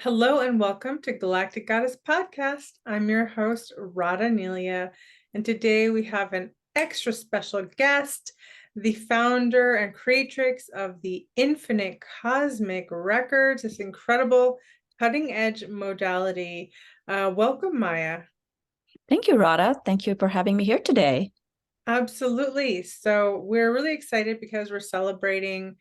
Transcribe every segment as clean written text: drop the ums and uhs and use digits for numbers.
Hello and welcome to Galactic Goddess Podcast. I'm your host, Roddey, and today we have an extra special guest, the founder and creatrix of the Infinite Cosmic Records, this incredible cutting-edge modality. Welcome, Maya. Thank you, Radha. Thank you for having me here today. Absolutely. So we're really excited because we're celebrating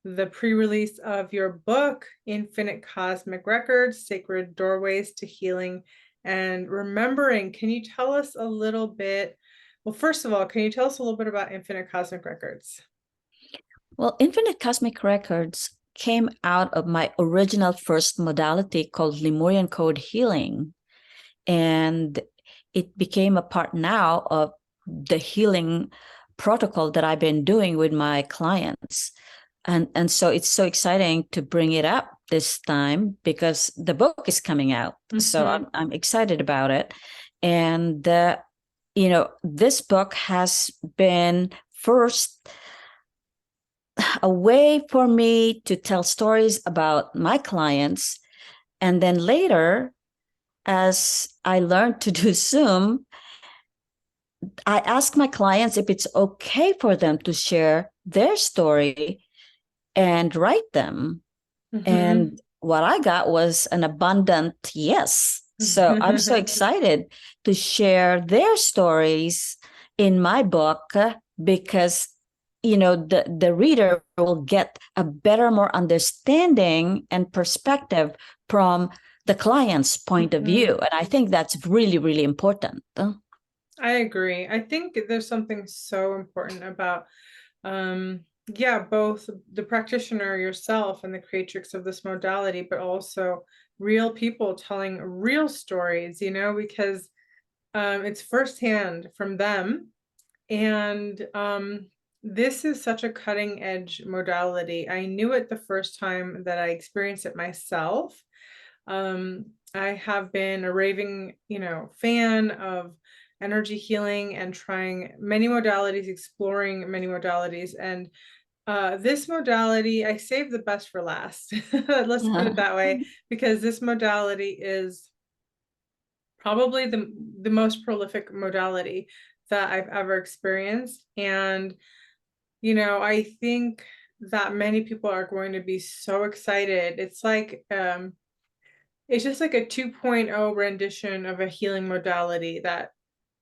the pre-release of your book, Infinite Cosmic Records, Sacred Doorways to Healing and Remembering. Can you tell us a little bit? Well, first of all, can you tell us a little bit about Infinite Cosmic Records? Well, Infinite Cosmic Records came out of my original first modality called Lemurian Code Healing. And it became a part now of the healing protocol that I've been doing with my clients. And so it's so exciting to bring it up this time because the book is coming out. So I'm excited about it. And, this book has been first a way for me to tell stories about my clients. And then later, as I learned to do Zoom, I ask my clients if it's okay for them to share their story and write them. And what I got was an abundant yes. So I'm so excited to share their stories in my book because the reader will get a better, more understanding and perspective from the client's point of view. And I think that's really, really important. I agree. I think there's something so important about both the practitioner yourself and the creatrix of this modality, but also real people telling real stories, because it's firsthand from them. And this is such a cutting edge modality. I knew it the first time that I experienced it myself. I have been a raving, fan of energy healing and trying many modalities, exploring many modalities. And this modality, I saved the best for last. Let's put it that way, because this modality is probably the most prolific modality that I've ever experienced. And, I think that many people are going to be so excited. It's like, it's just like a 2.0 rendition of a healing modality that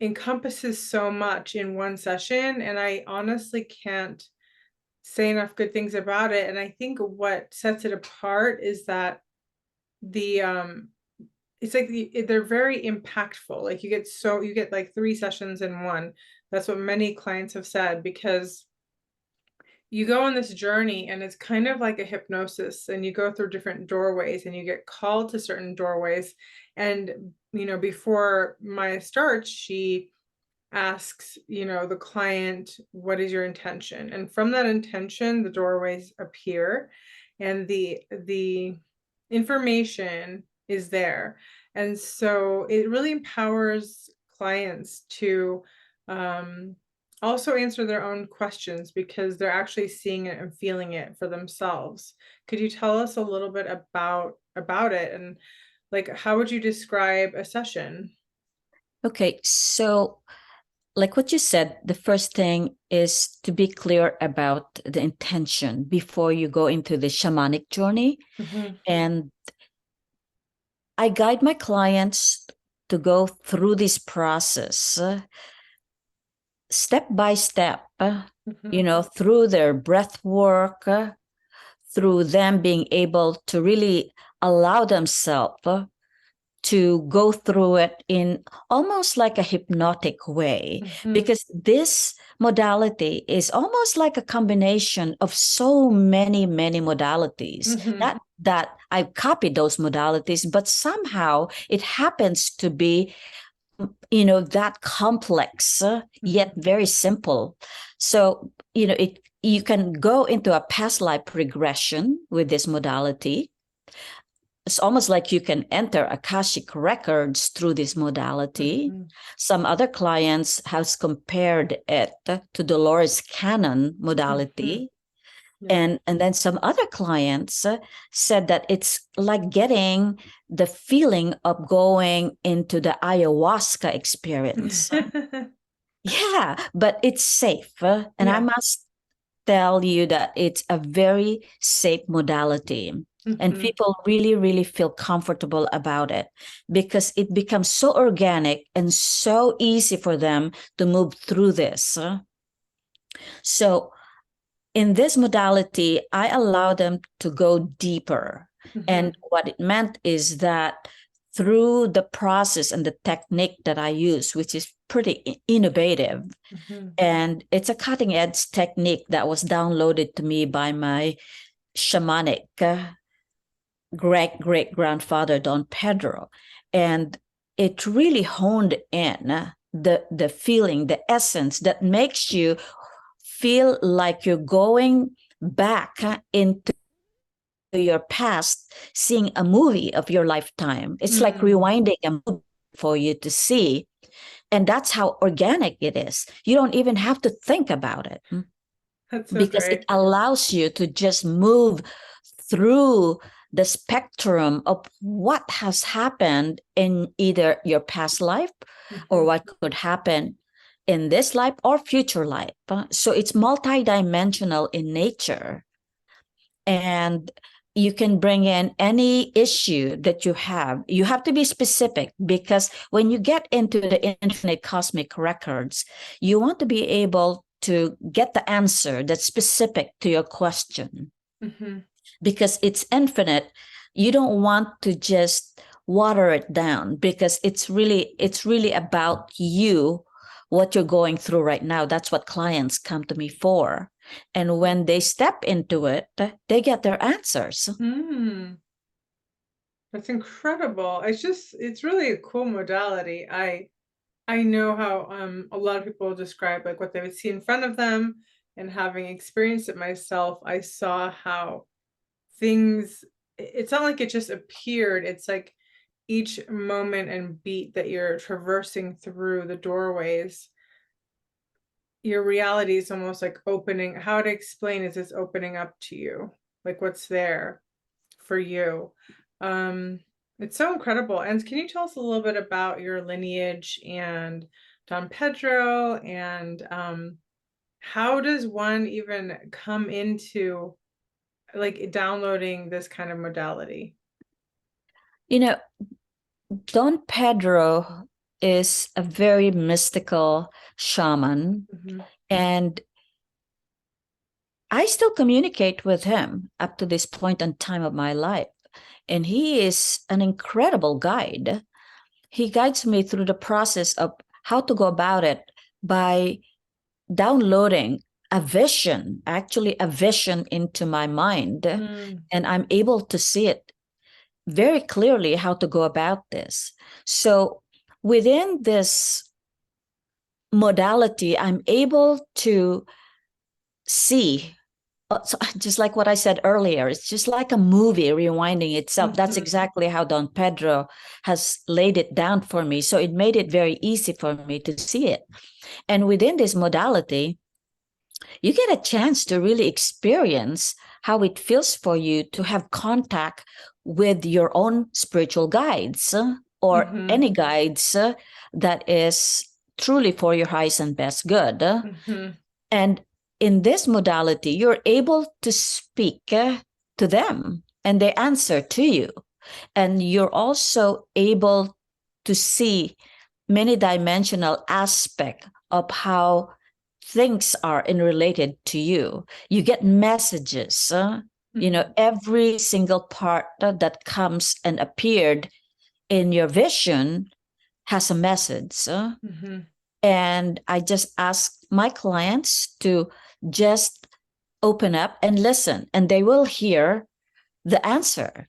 encompasses so much in one session. And I honestly can't say enough good things about it. And I think what sets it apart is that it's like they're very impactful. Like you get like 3 sessions in one. That's what many clients have said, because you go on this journey and it's kind of like a hypnosis, and you go through different doorways and you get called to certain doorways. And, before Maya starts, she asks, the client, what is your intention? And from that intention, the doorways appear and the information is there. And so it really empowers clients to also answer their own questions, because they're actually seeing it and feeling it for themselves. Could you tell us a little bit about it, and like how would you describe a session? Okay, so like what you said, the first thing is to be clear about the intention before you go into the shamanic journey. And I guide my clients to go through this process step by step, through their breath work, through them being able to really allow themselves to go through it in almost like a hypnotic way, because this modality is almost like a combination of so many modalities that I've copied those modalities, but somehow it happens to be that complex yet very simple. So you can go into a past life regression with this modality. It's almost like you can enter Akashic records through this modality. Some other clients has compared it to Dolores Cannon modality. And then some other clients said that it's like getting the feeling of going into the ayahuasca experience. Yeah, but it's safe. And I must tell you that it's a very safe modality. And people really, really feel comfortable about it because it becomes so organic and so easy for them to move through this. So in this modality, I allow them to go deeper. And what it meant is that through the process and the technique that I use, which is pretty innovative, and it's a cutting edge technique that was downloaded to me by my shamanic great grandfather, Don Pedro. And it really honed in the feeling, the essence that makes you feel like you're going back into your past, seeing a movie of your lifetime. It's like rewinding a movie for you to see. And that's how organic it is. You don't even have to think about it. That's so because great. It allows you to just move through the spectrum of what has happened in either your past life or what could happen in this life or future life. So it's multidimensional in nature. And you can bring in any issue that you have. You have to be specific because when you get into the infinite cosmic records, you want to be able to get the answer that's specific to your question. Because it's infinite. You don't want to just water it down because it's really about you, what you're going through right now. That's what clients come to me for. And when they step into it, they get their answers. That's incredible. It's really a cool modality. I know how a lot of people describe like what they would see in front of them, and having experienced it myself, I saw how things, it's not like it just appeared. It's like each moment and beat that you're traversing through the doorways, your reality is almost like opening. How to explain is it's opening up to you, like what's there for you. It's so incredible. And can you tell us a little bit about your lineage and Don Pedro, and how does one even come into like downloading this kind of modality? Don Pedro is a very mystical shaman, and I still communicate with him up to this point in time of my life. And he is an incredible guide. He guides me through the process of how to go about it by downloading actually a vision into my mind. And I'm able to see it very clearly how to go about this. So within this modality, I'm able to see. So just like what I said earlier, it's just like a movie rewinding itself. That's exactly how Don Pedro has laid it down for me. So it made it very easy for me to see it. And within this modality, you get a chance to really experience how it feels for you to have contact with your own spiritual guides or any guides that is truly for your highest and best good. And in this modality, you're able to speak to them and they answer to you. And you're also able to see many dimensional aspect of how things are in related to you. You get messages, every single part that comes and appeared in your vision has a message. And I just ask my clients to just open up and listen, and they will hear the answer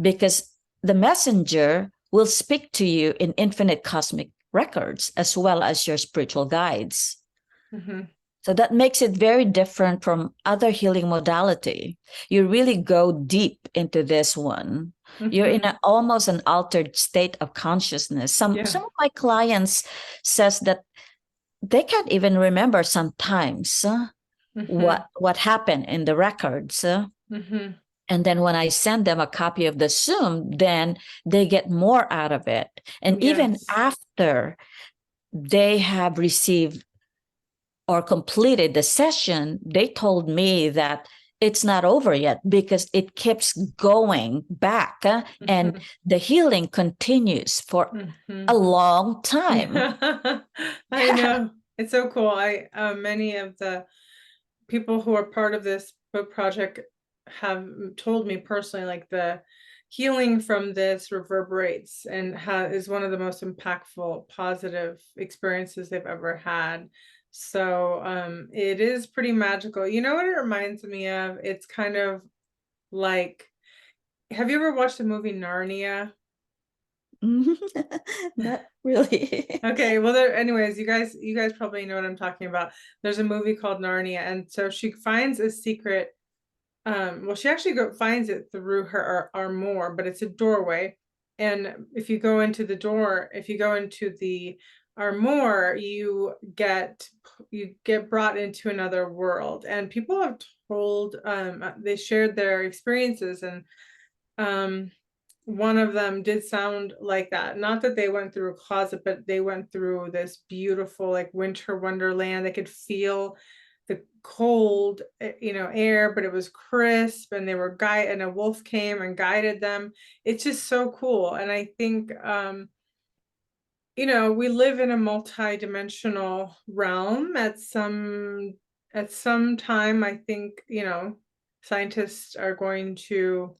because the messenger will speak to you in infinite cosmic records as well as your spiritual guides. So that makes it very different from other healing modality. You really go deep into this one. You're in almost an altered state of consciousness. Some of my clients says that they can't even remember sometimes Mm-hmm. what happened in the records. Mm-hmm. And then when I send them a copy of the Zoom, then they get more out of it. And even Yes. after they have received or completed the session, they told me that it's not over yet because it keeps going back, and Mm-hmm. the healing continues for Mm-hmm. a long time. Yeah, I know. It's so cool. I many of the people who are part of this book project have told me personally, like the healing from this reverberates and is one of the most impactful, positive experiences they've ever had. So it is pretty magical. You know what it reminds me of? It's kind of like, have you ever watched the movie Narnia? Not really. Okay, well, anyways, you guys probably know what I'm talking about. There's a movie called Narnia, and so she finds a secret. Well, she actually finds it through her armoire, but it's a doorway. And if you go into the door, if you go into the armoire, you get brought into another world. And people have told, they shared their experiences, and um one of them did sound like that. Not that they went through a closet, but they went through this beautiful, like, winter wonderland. They could feel the cold, air, but it was crisp, and they were and a wolf came and guided them. It's just so cool. And I think, we live in a multi-dimensional realm at some time. I think, scientists are going to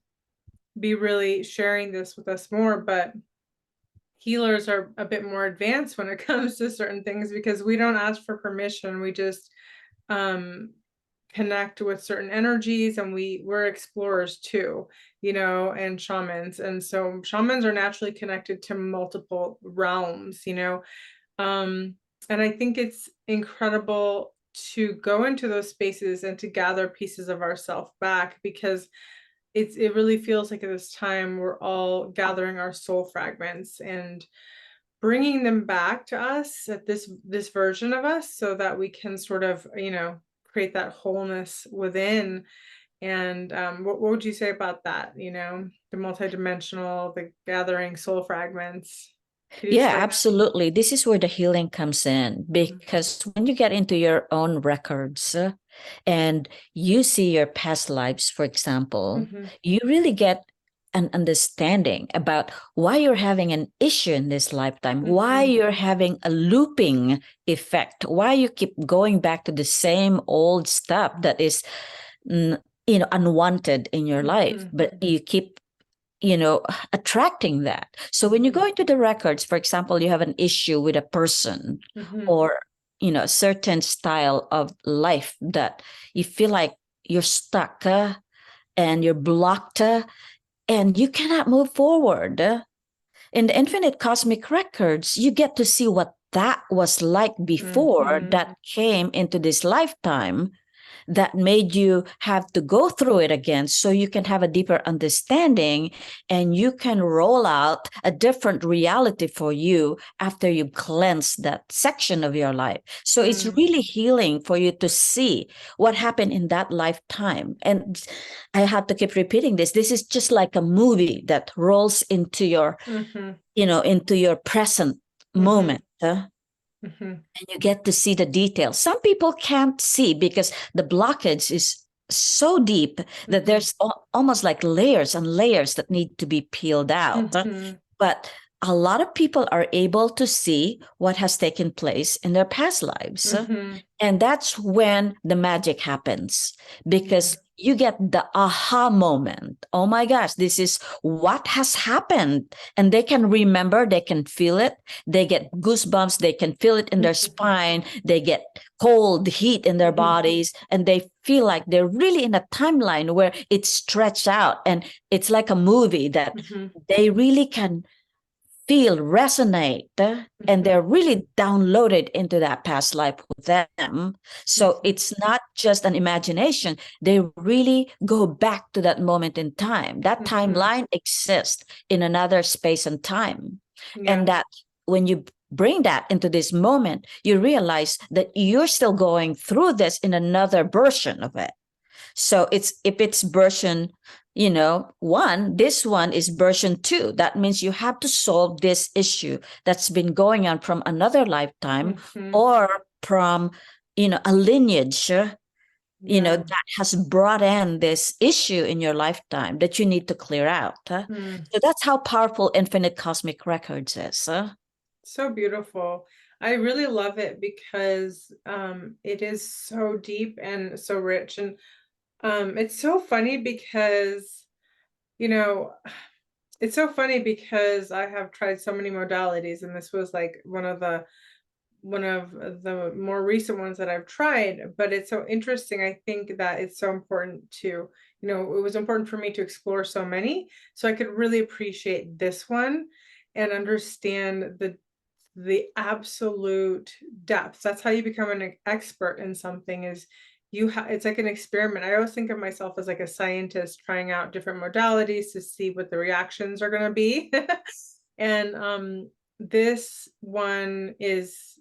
be really sharing this with us more, but healers are a bit more advanced when it comes to certain things because we don't ask for permission. We just um connect with certain energies, and we're explorers too, and shamans. And so shamans are naturally connected to multiple realms, and I think it's incredible to go into those spaces and to gather pieces of ourself back, because it really feels like at this time we're all gathering our soul fragments and bringing them back to us at this version of us, so that we can sort of, create that wholeness within. And what would you say about that? The multidimensional, the gathering soul fragments. Could you Yeah, explain that? absolutely. This is where the healing comes in, because when you get into your own records, and you see your past lives, for example, Mm-hmm. you really get an understanding about why you're having an issue in this lifetime, why Mm-hmm. you're having a looping effect, why you keep going back to the same old stuff that is, unwanted in your life, Mm-hmm. but you keep attracting that. So when you Mm-hmm. go into the records, for example, you have an issue with a person, Mm-hmm. or a certain style of life that you feel like you're stuck, and you're blocked, and you cannot move forward. In the infinite cosmic records, you get to see what that was like before Mm-hmm. that came into this lifetime, that made you have to go through it again, so you can have a deeper understanding, and you can roll out a different reality for you after you've cleansed that section of your life. So it's Mm-hmm. really healing for you to see what happened in that lifetime. And I have to keep repeating this. This is just like a movie that rolls into your, Mm-hmm. into your present Mm-hmm. moment. Mm-hmm. And you get to see the details. Some people can't see because the blockage is so deep that Mm-hmm. there's almost like layers and layers that need to be peeled out. Mm-hmm. But a lot of people are able to see what has taken place in their past lives. Mm-hmm. And that's when the magic happens, Yeah. because you get the aha moment. Oh my gosh, this is what has happened. And they can remember, they can feel it. They get goosebumps, they can feel it in their spine. They get cold heat in their bodies, and they feel like they're really in a timeline where it's stretched out. And it's like a movie that Mm-hmm. they really can feel, resonate, and they're really downloaded into that past life with them. So Mm-hmm. it's not just an imagination. They really go back to that moment in time. That Mm-hmm. timeline exists in another space and time. And Yeah. that when you bring that into this moment, you realize that you're still going through this in another version of it. So if it's version, 1, this one is version 2. That means you have to solve this issue that's been going on from another lifetime or from, a lineage, that has brought in this issue in your lifetime that you need to clear out. So that's how powerful Infinite Cosmic Records is. So beautiful. I really love it because it is so deep and so rich. And it's so funny because, it's so funny because I have tried so many modalities, and this was like one of the more recent ones that I've tried. But it's so interesting. I think that it's so important to, it was important for me to explore so many, so I could really appreciate this one and understand the absolute depth. That's how you become an expert in something, is it's like an experiment. I always think of myself as like a scientist trying out different modalities to see what the reactions are going to be. And this one is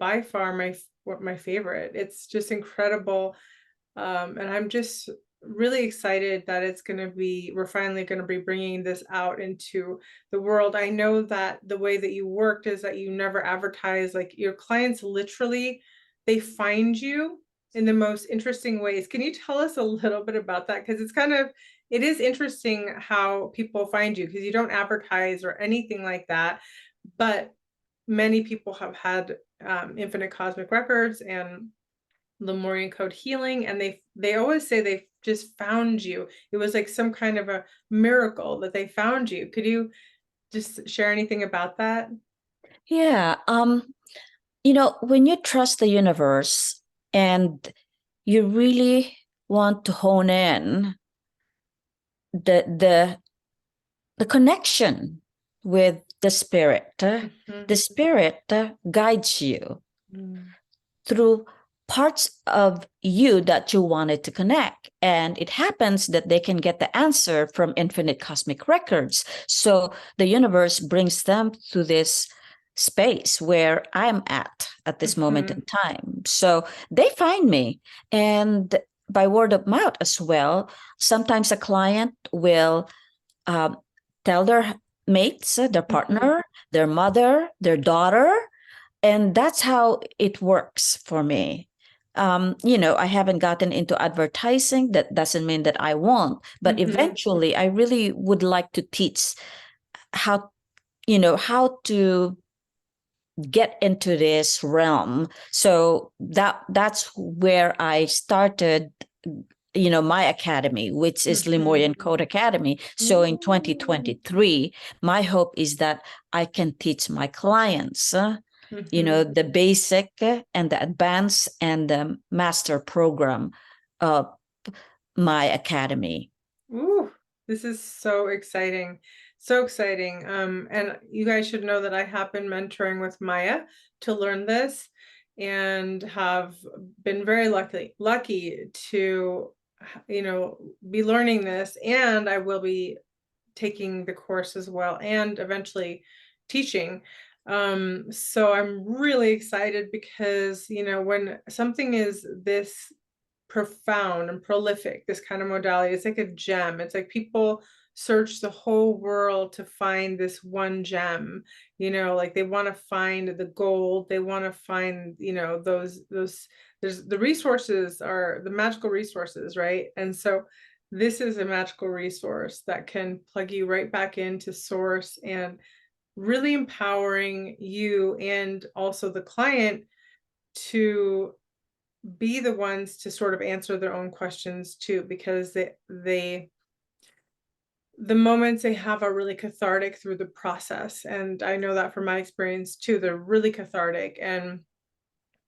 by far my favorite. It's just incredible. And I'm just really excited that we're finally going to be bringing this out into the world. I know that the way that you worked is that you never advertise. Like, your clients literally, they find you in the most interesting ways. Can you tell us a little bit about that? Because it is interesting how people find you, because you don't advertise or anything like that. But many people have had Infinite Cosmic Records and Lemurian Code healing, and they always say they just found you. It was like some kind of a miracle that they found you. Could you just share anything about that? Yeah. When you trust the universe and you really want to hone in the connection with the spirit, the spirit guides you through parts of you that you wanted to connect. And it happens that they can get the answer from Infinite Cosmic Records. So the universe brings them to this space where I'm at this moment in time. So they find me, and by word of mouth as well. Sometimes a client will tell their mates, their partner, their mother, their daughter, and that's how it works for me. I haven't gotten into advertising. That doesn't mean that I won't, but eventually I really would like to teach how to get into this realm. So that's where I started my academy, which is Lemurian Code Academy. So in 2023, my hope is that I can teach my clients the basic and the advanced and the master program of my academy. Ooh, this is so exciting. So exciting. And you guys should know that I have been mentoring with Maya to learn this, and have been very lucky to, be learning this. And I will be taking the course as well, and eventually teaching. So I'm really excited because, when something is this profound and prolific, this kind of modality, it's like a gem. It's like people search the whole world to find this one gem. Like they want to find the gold, they want to find, those there's the resources, are the magical resources, right? And so this is a magical resource that can plug you right back into source, and really empowering you and also the client to be the ones to sort of answer their own questions too, because the moments they have are really cathartic through the process. And I know that from my experience too, they're really cathartic. And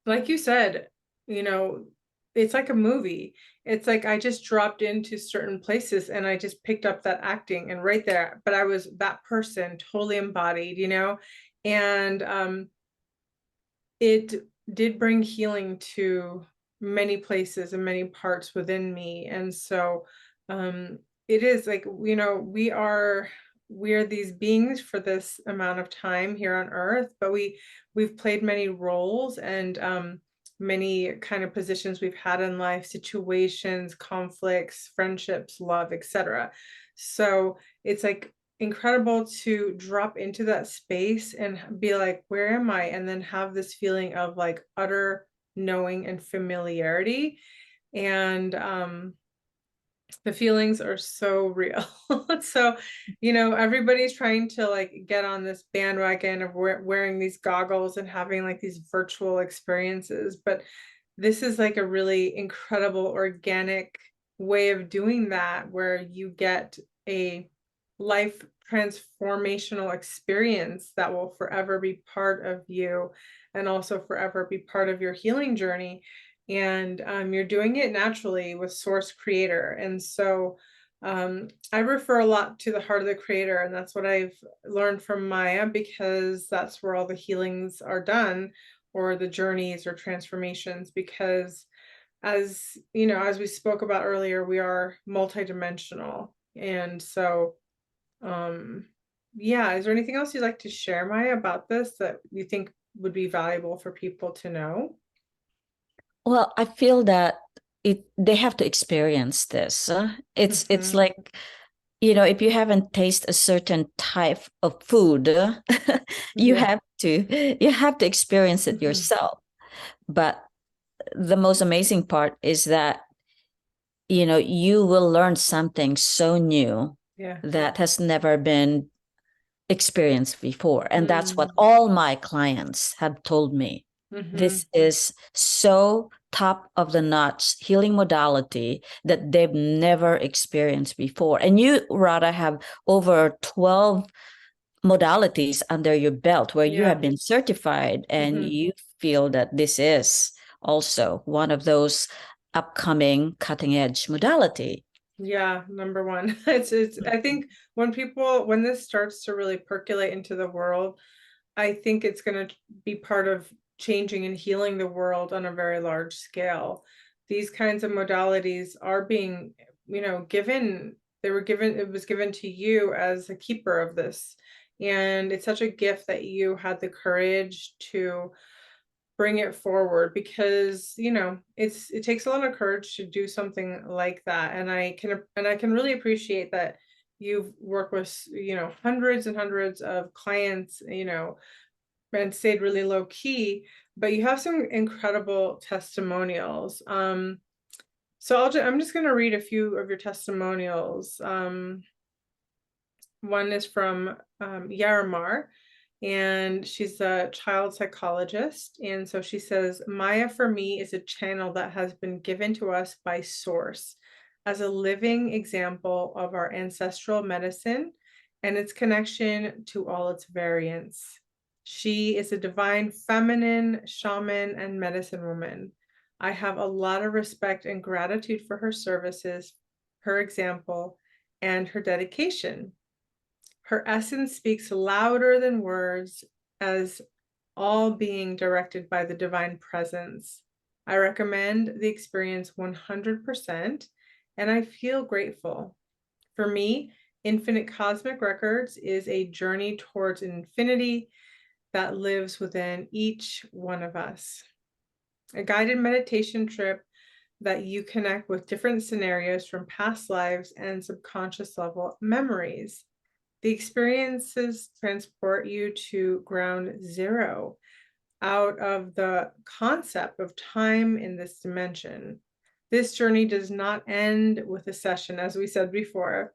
like you said, it's like a movie. It's like I just dropped into certain places and I just picked up that acting, and right there, but I was that person totally embodied, and it did bring healing to many places and many parts within me. And so it is like, we are we're these beings for this amount of time here on earth, but we've played many roles and many kind of positions we've had in life, situations, conflicts, friendships, love, etc. So it's like incredible to drop into that space and be like, where am I? And then have this feeling of like utter knowing and familiarity. And the feelings are so real. So, everybody's trying to like get on this bandwagon of wearing these goggles and having like these virtual experiences, but this is like a really incredible organic way of doing that, where you get a life transformational experience that will forever be part of you and also forever be part of your healing journey. And you're doing it naturally with Source Creator. And so I refer a lot to the heart of the creator, and that's what I've learned from Maya, because that's where all the healings are done, or the journeys or transformations, because as as we spoke about earlier, we are multidimensional. And so yeah, is there anything else you'd like to share, Maya, about this that you think would be valuable for people to know? Well, I feel that they have to experience this. It's Mhm. like, if you haven't tasted a certain type of food, you Yeah. have to experience it Mhm. yourself. But the most amazing part is that, you will learn something so new Yeah. that has never been experienced before. And that's what Mm. all my clients have told me. Mhm. This is so top of the notch healing modality that they've never experienced before. And you, Rada, have over 12 modalities under your belt where you Yeah. have been certified, and Mhm. you feel that this is also one of those upcoming cutting edge modality. Yeah, number one. It's I think when this starts to really percolate into the world, I think it's going to be part of changing and healing the world on a very large scale. These kinds of modalities are being, given, it was given to you as a keeper of this. And it's such a gift that you had the courage to bring it forward, because it takes a lot of courage to do something like that. And I can really appreciate that you've worked with hundreds and hundreds of clients, and stayed really low key, but you have some incredible testimonials. So I'm just going to read a few of your testimonials. One is from Yarimar, and she's a child psychologist. And so she says, Maya for me is a channel that has been given to us by Source as a living example of our ancestral medicine and its connection to all its variants. She is a divine feminine shaman and medicine woman. I have a lot of respect and gratitude for her services, her example, and her dedication. Her essence speaks louder than words, as all being directed by the divine presence. I recommend the experience 100%, and I feel grateful. For me, Infinite Cosmic Records is a journey towards infinity that lives within each one of us. A guided meditation trip that you connect with different scenarios from past lives and subconscious level memories. The experiences transport you to ground zero, out of the concept of time in this dimension. This journey does not end with a session, as we said before.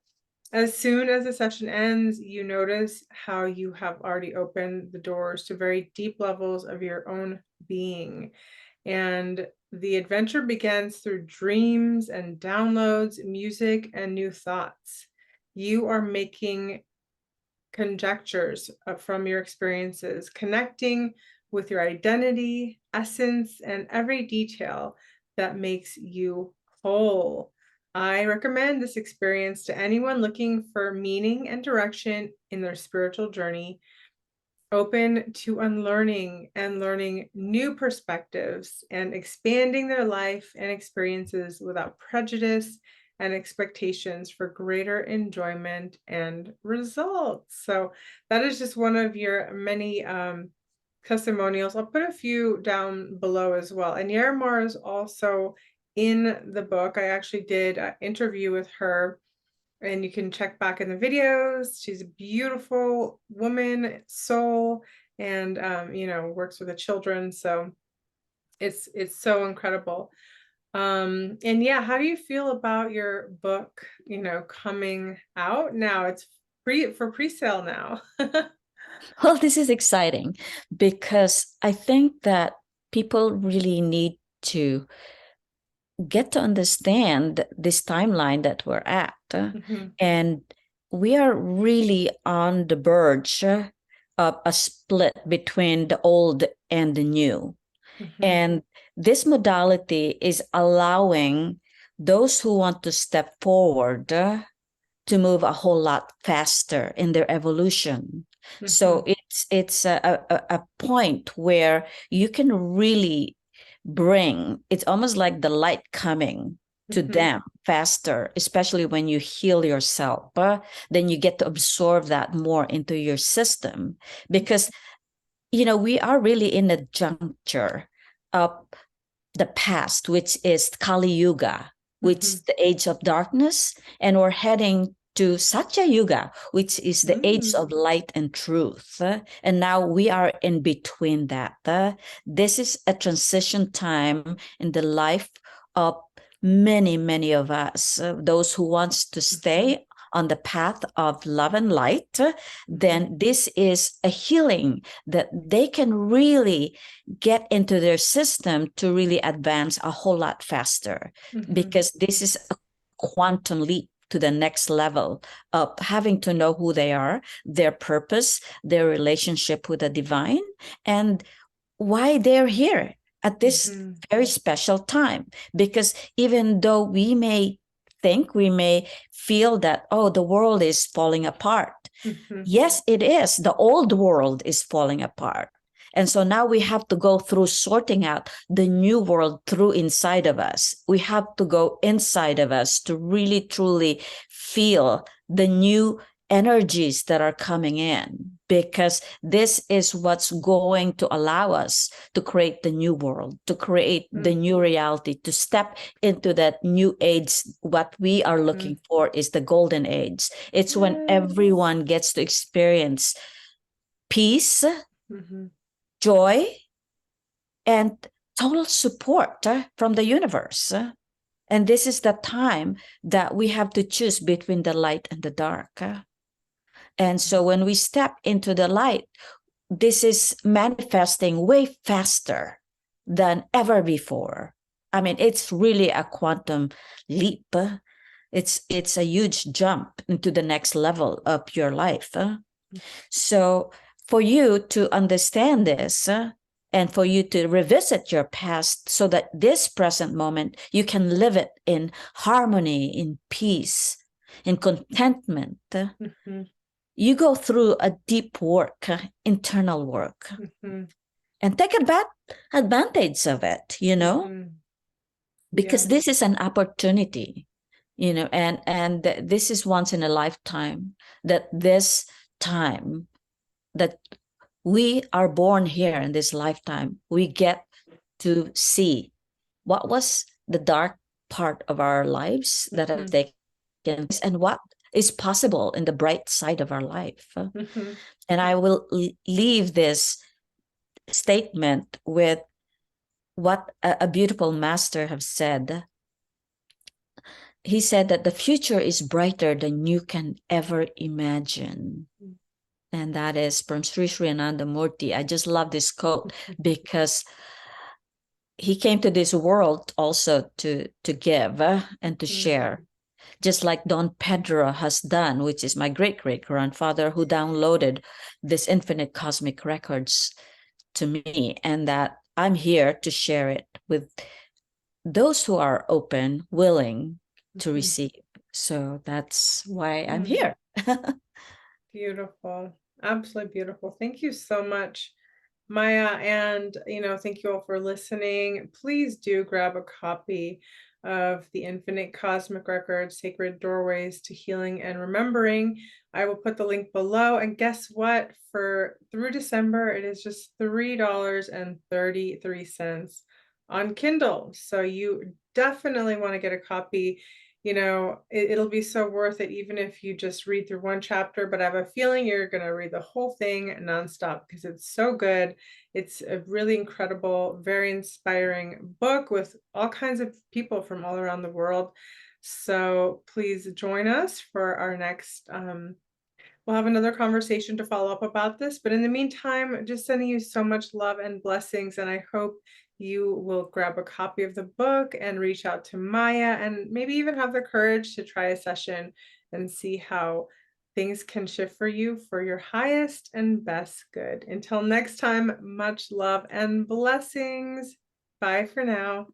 As soon as the session ends, you notice how you have already opened the doors to very deep levels of your own being. And the adventure begins through dreams and downloads, music, and new thoughts. You are making conjectures from your experiences, connecting with your identity, essence, and every detail that makes you whole. I recommend this experience to anyone looking for meaning and direction in their spiritual journey, open to unlearning and learning new perspectives, and expanding their life and experiences without prejudice and expectations for greater enjoyment and results. So that is just one of your many testimonials. I'll put a few down below as well. And Yarimar is also in the book. I actually did an interview with her, and you can check back in the videos. She's a beautiful woman, soul, and works with the children. So it's so incredible. And yeah, how do you feel about your book, coming out now? It's for pre-sale now. Well, this is exciting because I think that people really need to get to understand this timeline that we're at. Mhm, And we are really on the verge of a split between the old and the new. mhm, And this modality is allowing those who want to step forward to move a whole lot faster in their evolution. So mhm, it's a point where you can really bring, it's almost like the light coming to mhm, them faster, especially when you heal yourself. Then you get to absorb that more into your system because we are really in a juncture of the past, which is Kali Yuga, which is mhm, the age of darkness, and we're heading to Satya Yuga, which is the age mm, of light and truth. And now we are in between that. This is a transition time in the life of many, many of us, those who wants to mhm, stay on the path of love and light, mhm, then this is a healing that they can really get into their system to really advance a whole lot faster, mhm, because this is a quantum leap to the next level of having to know who they are, their purpose, their relationship with the divine, and why they're here at this mhm, very special time. Because even though we may feel that, oh, the world is falling apart. mhm, Yes, it is. The old world is falling apart. And so now we have to go through sorting out the new world through inside of us. We have to go inside of us to really truly feel the new energies that are coming in, because this is what's going to allow us to create the new world, to create the mhm, new reality, to step into that new age. What we are looking mhm. for is the golden age. It's when Yes. everyone gets to experience peace, Mhm, joy, and total support from the universe. And this is the time that we have to choose between the light and the dark. And so when we step into the light, this is manifesting way faster than ever before. I mean, it's really a quantum leap. It's a huge jump into the next level of your life. So for you to understand this, and for you to revisit your past so that this present moment you can live it in harmony, in peace, in contentment, mhm, you go through a deep work, internal work, mhm, and take advantage of it, mhm. because Yes. this is an opportunity, and this is once in a lifetime, that this time that we are born here in this lifetime, we get to see what was the dark part of our lives that has Mhm, taken place, and what is possible in the bright side of our life. mhm, And I will leave this statement with what a beautiful master have said. He said that the future is brighter than you can ever imagine. And that is from Sri Sri Ananda Murti. I just love this quote because he came to this world also to give and to mhm, share, just like Don Pedro has done, which is my great great grandfather, who downloaded this infinite cosmic records to me, and that I'm here to share it with those who are open, willing to mhm, receive. So that's why I'm mhm. here. Beautiful. Absolutely beautiful. Thank you so much, Maya. And, thank you all for listening. Please do grab a copy of the infinite cosmic records, sacred doorways to healing and remembering. I will put the link below. And guess what? For through December, it is just $3.33 on Kindle. So you definitely want to get a copy. You know, it'll be so worth it, even if you just read through one chapter, but I have a feeling you're going to read the whole thing nonstop because it's so good. It's a really incredible, very inspiring book with all kinds of people from all around the world. So please join us for our next, we'll have another conversation to follow up about this. But in the meantime, just sending you so much love and blessings. And I hope you will grab a copy of the book and reach out to Maya and maybe even have the courage to try a session and see how things can shift for you for your highest and best good. Until next time, much love and blessings. Bye for now.